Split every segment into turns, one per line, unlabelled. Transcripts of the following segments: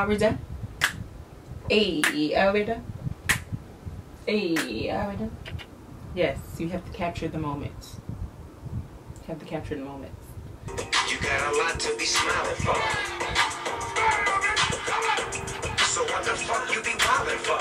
Are we done? Hey, are we done? Hey, are we done? Yes, you have to capture the moments. You have to capture the moments.
You got a lot to be smiling for. So what the fuck you be wildin' for?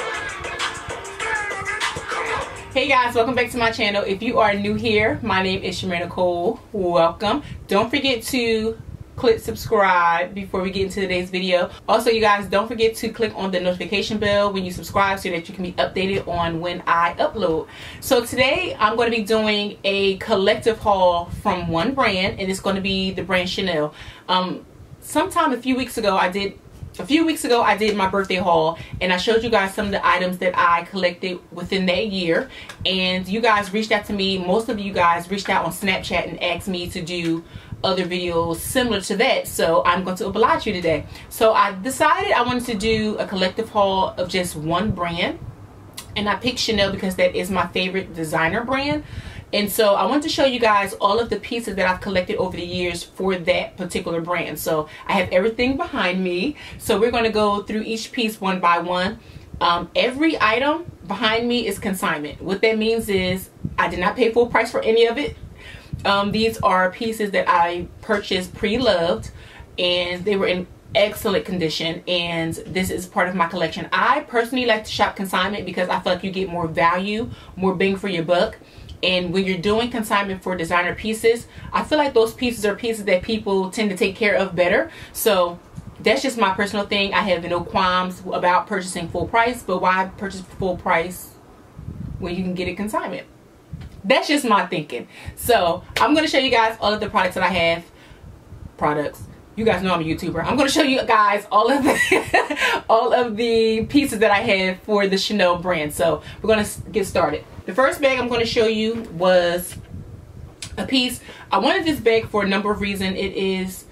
Come on.
Hey guys, welcome back to my channel. If you are new here, my name is ChimereNicole. Welcome. Don't forget to click subscribe before we get into today's video. Also, you guys, don't forget to click on the notification bell when you subscribe so that you can be updated on when I upload. So today I'm going to be doing a collective haul from one brand, and it's going to be the brand Chanel. A few weeks ago I did my birthday haul, and I showed you guys some of the items that I collected within that year, and you guys reached out to me. Most of you guys reached out on Snapchat and asked me to do other videos similar to that, so I'm going to oblige you today. So I decided I wanted to do a collective haul of just one brand, and I picked Chanel because that is my favorite designer brand. And so I want to show you guys all of the pieces that I've collected over the years for that particular brand. So I have everything behind me. So we're going to go through each piece one by one. Every item behind me is consignment. What that means is I did not pay full price for any of it. These are pieces that I purchased pre-loved, and they were in excellent condition, and this is part of my collection. I personally like to shop consignment because I feel like you get more value, more bang for your buck. And when you're doing consignment for designer pieces, I feel like those pieces are pieces that people tend to take care of better. So that's just my personal thing. I have no qualms about purchasing full price, but why purchase full price when you can get it consignment? That's just my thinking. So I'm going to show you guys all of the products that I have. You guys know I'm a YouTuber. I'm going to show you guys all of the all of the pieces that I have for the Chanel brand. So we're going to get started. The first bag I'm going to show you was a piece. I wanted this bag for a number of reasons. It is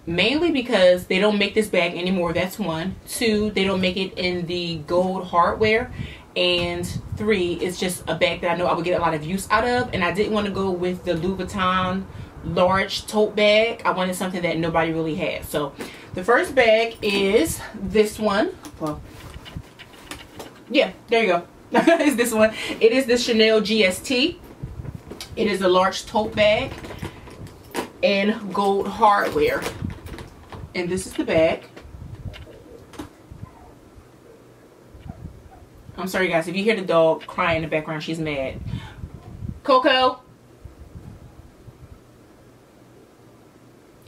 mainly because they don't make this bag anymore. That's one. Two, they don't make it in the gold hardware. And three, it's just a bag that I know I would get a lot of use out of. And I didn't want to go with the Louis Vuitton large tote bag. I wanted something that nobody really had. So the first bag is this one. Well, yeah, there you go. It's this one. It is the Chanel GST. It is a large tote bag and gold hardware. And this is the bag. I'm sorry guys, if you hear the dog crying in the background, she's mad. Coco.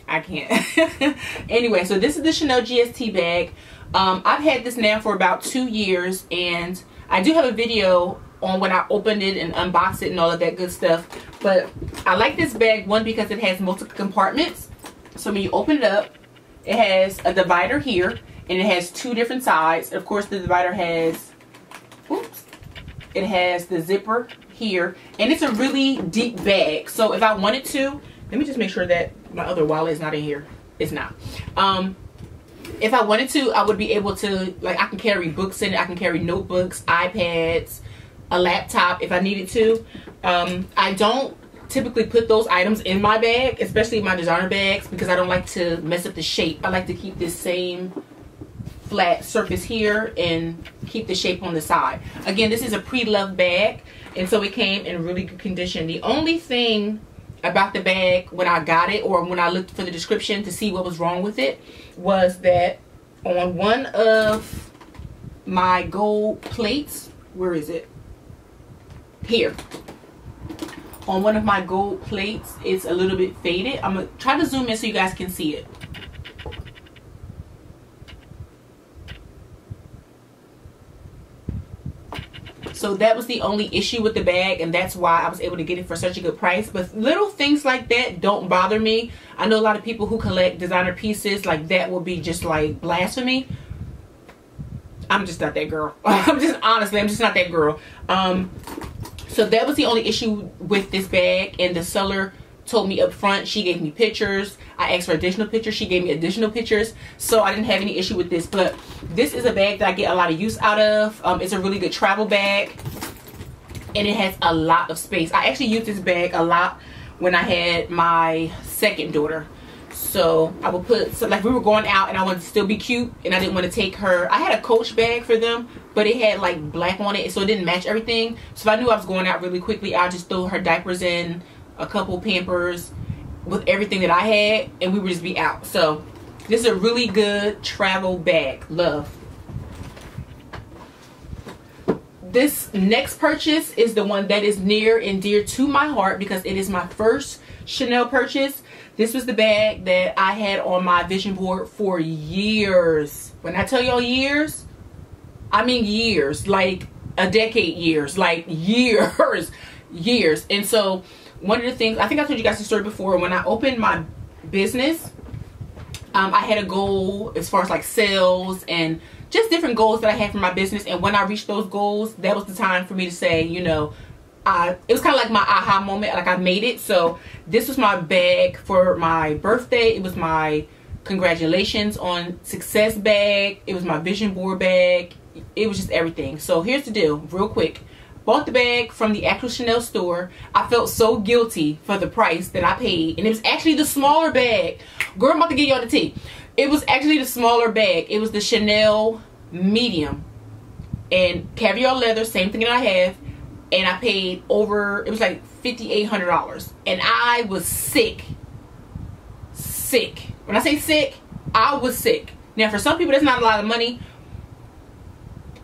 I can't. Anyway, so this is the Chanel GST bag. I've had this now for about 2 years, and I do have a video on when I opened it and unboxed it and all of that good stuff. But I like this bag, one, because it has multiple compartments. So when you open it up, it has a divider here, and it has two different sides. Of course, the divider has, oops, it has the zipper here, and it's a really deep bag. So if I wanted to, let me just make sure that my other wallet is not in here. It's not. If I wanted to, I would be able to, like, I can carry books in it. I can carry notebooks, iPads, a laptop if I needed to. I don't typically put those items in my bag, especially my designer bags, because I don't like to mess up the shape. I like to keep this same flat surface here and keep the shape on the side. Again, this is a pre-loved bag, and so it came in really good condition. The only thing about the bag when I got it, or when I looked for the description to see what was wrong with it, was that on one of my gold plates, where is it? Here. On one of my gold plates, it's a little bit faded. I'm going to try to zoom in so you guys can see it. So that was the only issue with the bag, and that's why I was able to get it for such a good price. But little things like that don't bother me. I know a lot of people who collect designer pieces, like that will be just like blasphemy. I'm just not that girl. I'm just not that girl. So that was the only issue with this bag, and the seller told me up front. She gave me pictures. I asked for additional pictures. She gave me additional pictures. So I didn't have any issue with this. But this is a bag that I get a lot of use out of. It's a really good travel bag, and it has a lot of space. I actually used this bag a lot when I had my second daughter. So I would put, so like we were going out and I wanted to still be cute and I didn't want to take her. I had a Coach bag for them, but it had like black on it, so it didn't match everything. So if I knew I was going out really quickly, I'd just throw her diapers in, a couple Pampers with everything that I had, and we would just be out. So this is a really good travel bag. Love. This next purchase is the one that is near and dear to my heart because it is my first Chanel purchase. This was the bag that I had on my vision board for years. When I tell y'all years, I mean years, like a decade years, like years, years. And so one of the things, I think I told you guys the story before, when I opened my business, I had a goal as far as like sales and just different goals that I had for my business. And when I reached those goals, that was the time for me to say, you know, it was kind of like my aha moment, like I made it. So this was my bag for my birthday. It was my congratulations on success bag. It was my vision board bag. It was just everything. So here's the deal, real quick. Bought the bag from the actual Chanel store. I felt so guilty for the price that I paid. And it was actually the smaller bag. Girl, I'm about to give y'all the tea. It was actually the smaller bag. It was the Chanel medium. And caviar leather, same thing that I have. And I paid over, it was like $5,800. And I was sick. Sick. When I say sick, I was sick. Now for some people that's not a lot of money.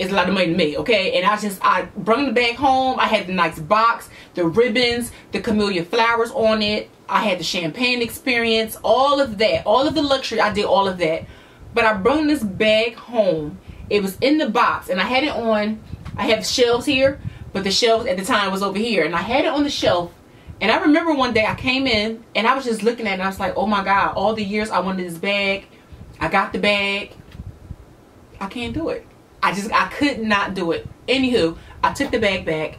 It's a lot of money to me, okay? And I brought the bag home. I had the nice box, the ribbons, the camellia flowers on it. I had the champagne experience, all of that. All of the luxury, I did all of that. But I brought this bag home. It was in the box and I had it on, I have shelves here. But the shelf at the time was over here. And I had it on the shelf. And I remember one day I came in and I was just looking at it. And I was like, oh my God, all the years I wanted this bag. I got the bag. I can't do it. I could not do it. Anywho, I took the bag back.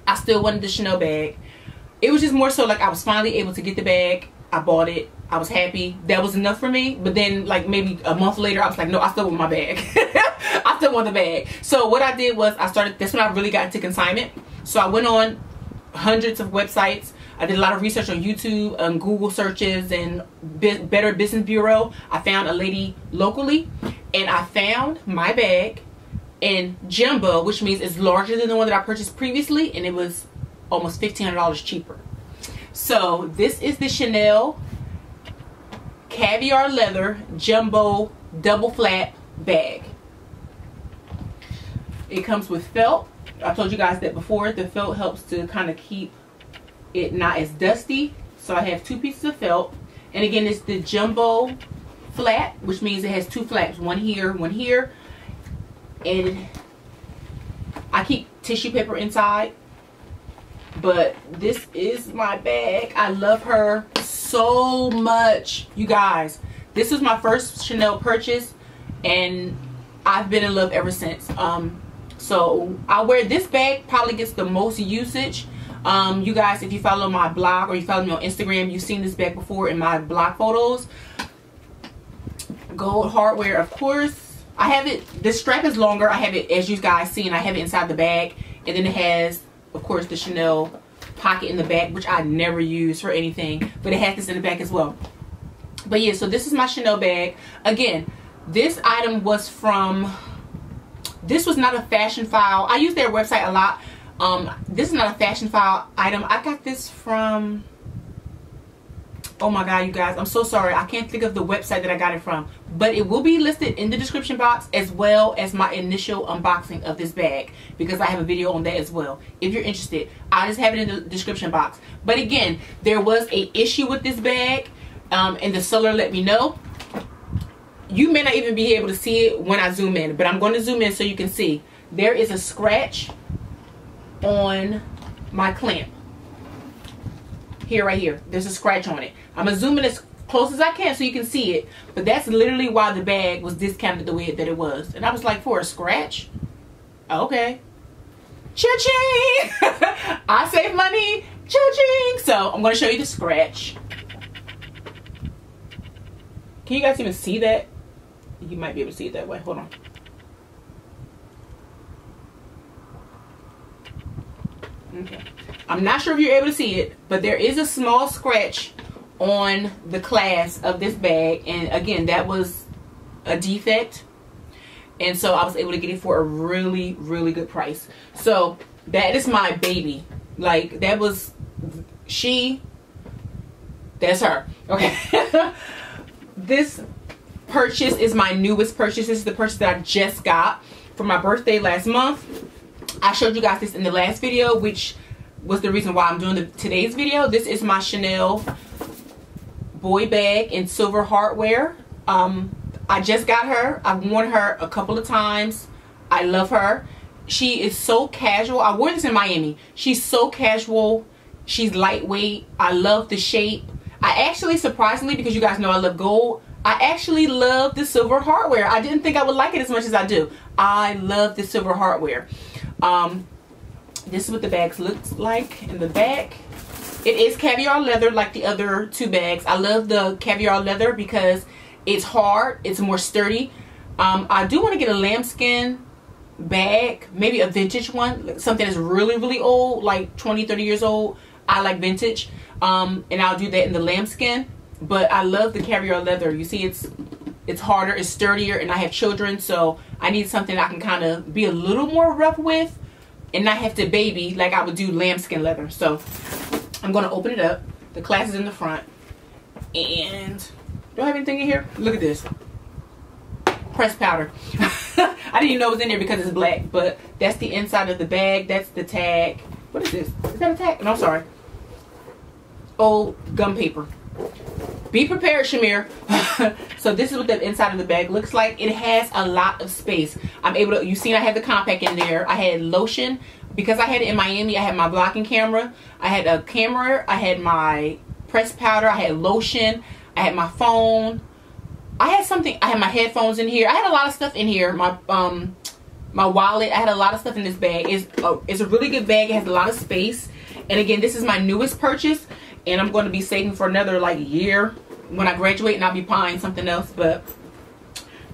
I still wanted the Chanel bag. It was just more so like I was finally able to get the bag. I bought it. I was happy. That was enough for me. But then like maybe a month later, I was like, no, I still want my bag. I still want the bag. So what I did was that's when I really got into consignment. So I went on hundreds of websites. I did a lot of research on YouTube and Google searches and Better Business Bureau. I found a lady locally and I found my bag in jumbo, which means it's larger than the one that I purchased previously, and it was almost $1,500 cheaper. So this is the Chanel caviar leather jumbo double flat bag. It comes with felt. I told you guys that before. The felt helps to kind of keep it not as dusty. So I have 2 pieces of felt. And again, it's the jumbo flat, which means it has 2 flaps. One here, one here. And I keep tissue paper inside. But this is my bag. I love her so much. You guys, this was my first Chanel purchase. And I've been in love ever since. So I wear this bag, probably gets the most usage. You guys, if you follow my blog or you follow me on Instagram, you've seen this bag before in my blog photos. Gold hardware, of course. I have it, the strap is longer. I have it, as you guys seen, I have it inside the bag. And then it has, of course, the Chanel pocket in the back, which I never use for anything. But it has this in the back as well. But yeah, so this is my Chanel bag. Again, this item was from... This was not a fashion file. I use their website a lot. This is not a fashion file item. I got this from... Oh my God, you guys. I'm so sorry. I can't think of the website that I got it from. But it will be listed in the description box as well as my initial unboxing of this bag. Because I have a video on that as well. If you're interested, I'll just have it in the description box. But again, there was an issue with this bag. And the seller let me know. You may not even be able to see it when I zoom in, but I'm going to zoom in so you can see. There is a scratch on my clamp. Here, right here. There's a scratch on it. I'm going to zoom in as close as I can so you can see it. But that's literally why the bag was discounted the way that it was. And I was like, for a scratch? Okay. Cha-ching! I save money. Cha-ching! So I'm going to show you the scratch. Can you guys even see that? You might be able to see it that way. Hold on. Okay. I'm not sure if you're able to see it, but there is a small scratch on the class of this bag, and again, that was a defect, and so I was able to get it for a really, really good price. So that is my baby. Like, that was that's her. Okay. This purchase is my newest purchase. This is the purchase that I just got for my birthday last month. I showed you guys this in the last video, which was the reason why I'm doing today's video. This is my Chanel boy bag in silver hardware. I just got her. I've worn her a couple of times. I love her. She is so casual. I wore this in Miami. She's so casual. She's lightweight. I love the shape. I actually, surprisingly, because you guys know I love gold, I actually love the silver hardware. I didn't think I would like it as much as I do. I love the silver hardware. This is what the bags looks like in the back. It is caviar leather like the other two bags. I love the caviar leather because it's hard. It's more sturdy. I do want to get a lambskin bag, maybe a vintage one, something that's really, really old, like 20, 30 years old. I like vintage. And I'll do that in the lambskin. But I love the caviar leather. You see, it's harder, it's sturdier, and I have children, so I need something I can kind of be a little more rough with and not have to baby like I would do lambskin leather. So I'm going to open it up. The clasp is in the front. And do I have anything in here? Look at this. Pressed powder. I didn't even know it was in there because it's black, but that's the inside of the bag. That's the tag. What is this? Is that a tag? No, I'm sorry. Old gum paper. Be prepared, Chimere. So this is what the inside of the bag looks like. It has a lot of space. I'm able to, you seen I had the compact in there. I had lotion. Because I had it in Miami, I had my blocking camera. I had a camera. I had my pressed powder. I had lotion. I had my phone. I had something. I had my headphones in here. I had a lot of stuff in here. My wallet. I had a lot of stuff in this bag. It's a really good bag. It has a lot of space. And again, this is my newest purchase. And I'm going to be saving for another like year when I graduate, and I'll be buying something else. But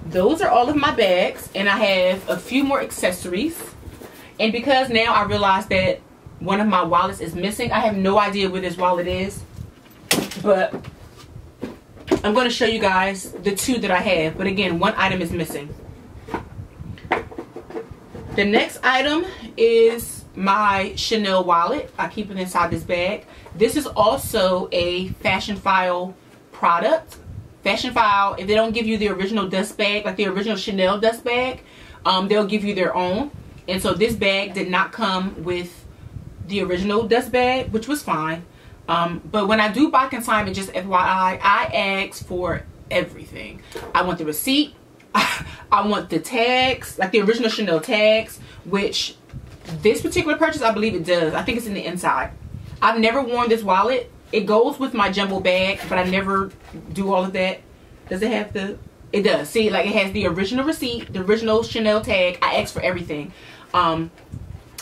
those are all of my bags, and I have a few more accessories. And because now I realize that one of my wallets is missing, I have no idea where this wallet is. But I'm going to show you guys the two that I have. But again, one item is missing. The next item is my Chanel wallet. I keep it inside this bag. This is also a Fashion File product. Fashion File, if they don't give you the original dust bag, like the original Chanel dust bag, they'll give you their own. And so this bag did not come with the original dust bag, which was fine. But when I do buy consignment, just FYI, I ask for everything. I want the receipt. I want the tags, like the original Chanel tags, which this particular purchase, I believe it does. I think it's in the inside. I've never worn this wallet. It goes with my jumbo bag, but I never do all of that. Does it have the... It does. See, like it has the original receipt, the original Chanel tag. I ask for everything. And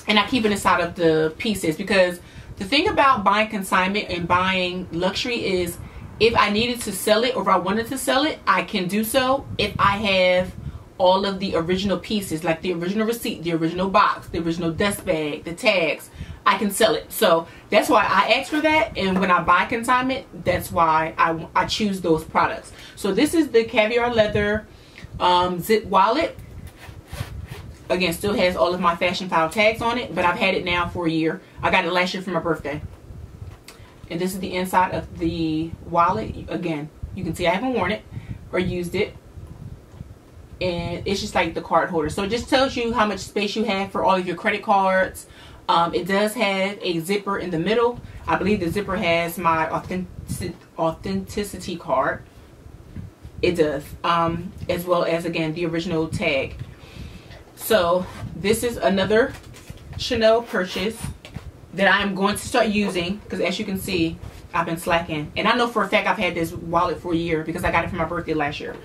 I keep it inside of the pieces, because the thing about buying consignment and buying luxury is if I needed to sell it, or if I wanted to sell it, I can do so if I have all of the original pieces, like the original receipt, the original box, the original dust bag, the tags. I can sell it. So that's why I ask for that. And when I buy consignment, that's why I choose those products. So this is the caviar leather zip wallet. Again, still has all of my Fashion File tags on it, but I've had it now for a year. I got it last year for my birthday. And this is the inside of the wallet. Again, you can see I haven't worn it or used it. And it's just like the card holder. So it just tells you how much space you have for all of your credit cards. It does have a zipper in the middle. I believe the zipper has my authenticity card. It does. As well as, again, the original tag. So this is another Chanel purchase that I am going to start using, because as you can see, I've been slacking. And I know for a fact I've had this wallet for a year because I got it for my birthday last year.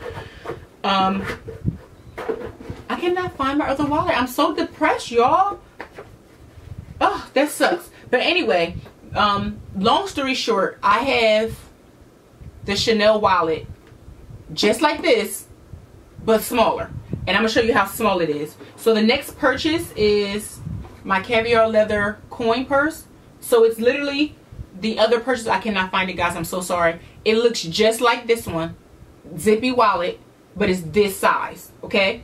I cannot find my other wallet. I'm so depressed, y'all. Oh, that sucks. But anyway, long story short, I have the Chanel wallet just like this, but smaller. And I'm going to show you how small it is. So the next purchase is my caviar leather coin purse. So it's literally the other purchase. I cannot find it, guys. I'm so sorry. It looks just like this one, zippy wallet, but it's this size, okay?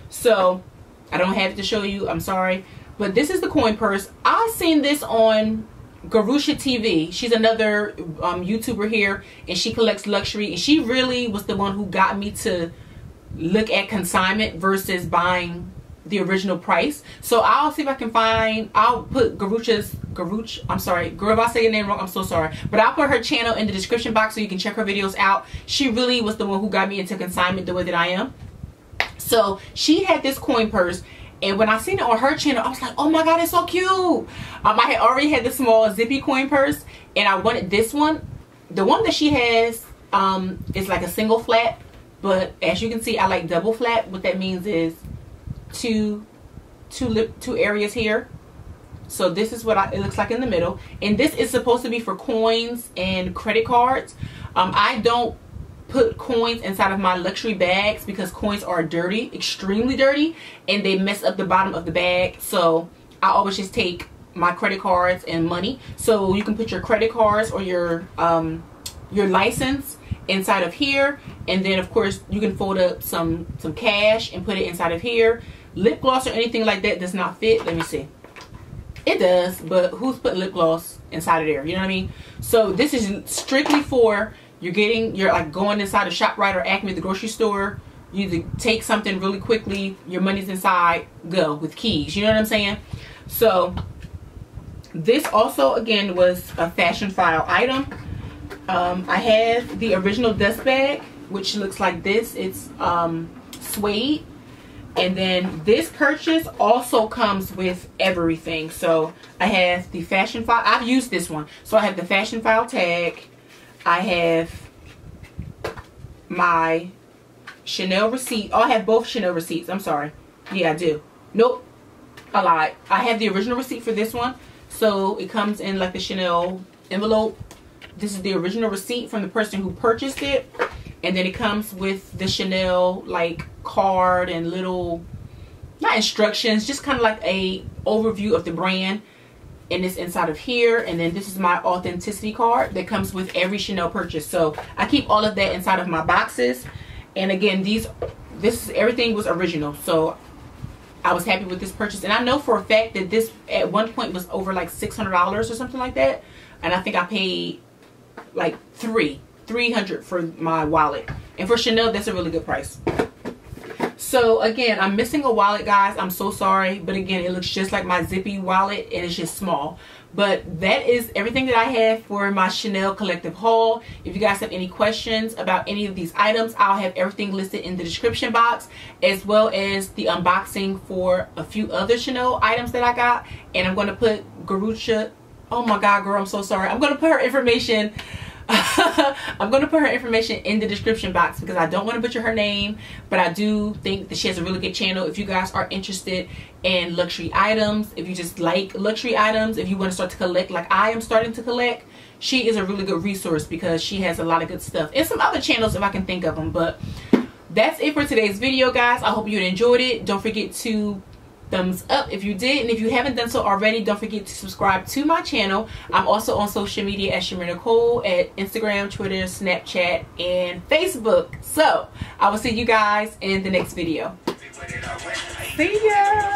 So I don't have it to show you, I'm sorry, but this is the coin purse. I seen this on Garusha TV. She's another YouTuber here, and she collects luxury, and she really was the one who got me to look at consignment versus buying the original price. So I'll see if I can find, I'll put I'm sorry, girl, if I say your name wrong, I'm so sorry, but I'll put her channel in the description box so you can check her videos out. She really was the one who got me into consignment the way that I am. So she had this coin purse, and when I seen it on her channel, I was like, oh my god, it's so cute. I had already had the small zippy coin purse, and I wanted this one. The one that she has is like a single flap, but as you can see, I like double flap. What that means is two areas here. So this is what it looks like in the middle, and this is supposed to be for coins and credit cards. I don't put coins inside of my luxury bags because coins are dirty, extremely dirty, and they mess up the bottom of the bag. So I always just take my credit cards and money. So you can put your credit cards or your license inside of here, and then of course you can fold up some cash and put it inside of here. Lip gloss or anything like that does not fit. Let me see. It does, but who's putting lip gloss inside of there? You know what I mean? So this is strictly for you're like going inside a ShopRite or Acme at the grocery store. You either take something really quickly, your money's inside, go with keys. You know what I'm saying? So this also again was a fashion file item. I have the original dust bag, which looks like this. It's suede. And then this purchase also comes with everything. So I have the fashion file. I've used this one. So I have the fashion file tag. I have my Chanel receipt. Oh, I have both Chanel receipts. I'm sorry. Yeah, I do. Nope. I lied. I have the original receipt for this one. So it comes in like the Chanel envelope. This is the original receipt from the person who purchased it. And then it comes with the Chanel like card and little, not instructions, just kind of like a overview of the brand. And it's inside of here. And then this is my authenticity card that comes with every Chanel purchase. So I keep all of that inside of my boxes. And again, everything was original. So I was happy with this purchase. And I know for a fact that this at one point was over like $600 or something like that. And I think I paid like $300 for my wallet, and for Chanel that's a really good price. So again, I'm missing a wallet, guys. I'm so sorry, but again, it looks just like my zippy wallet and it's just small. But that is everything that I have for my Chanel collective haul. If you guys have any questions about any of these items, I'll have everything listed in the description box, as well as the unboxing for a few other Chanel items that I got. And I'm going to put Garusha, oh my god girl, I'm so sorry, I'm going to put her information I'm going to put her information in the description box because I don't want to butcher her name, but I do think that she has a really good channel. If you guys are interested in luxury items, if you just like luxury items, if you want to start to collect like I am starting to collect, she is a really good resource because she has a lot of good stuff, and some other channels if I can think of them. But that's it for today's video, guys. I hope you enjoyed it. Don't forget to thumbs up if you did, and if you haven't done so already, don't forget to subscribe to my channel. I'm also on social media at ChimereNicole at Instagram, Twitter, Snapchat, and Facebook. So I will see you guys in the next video. See ya.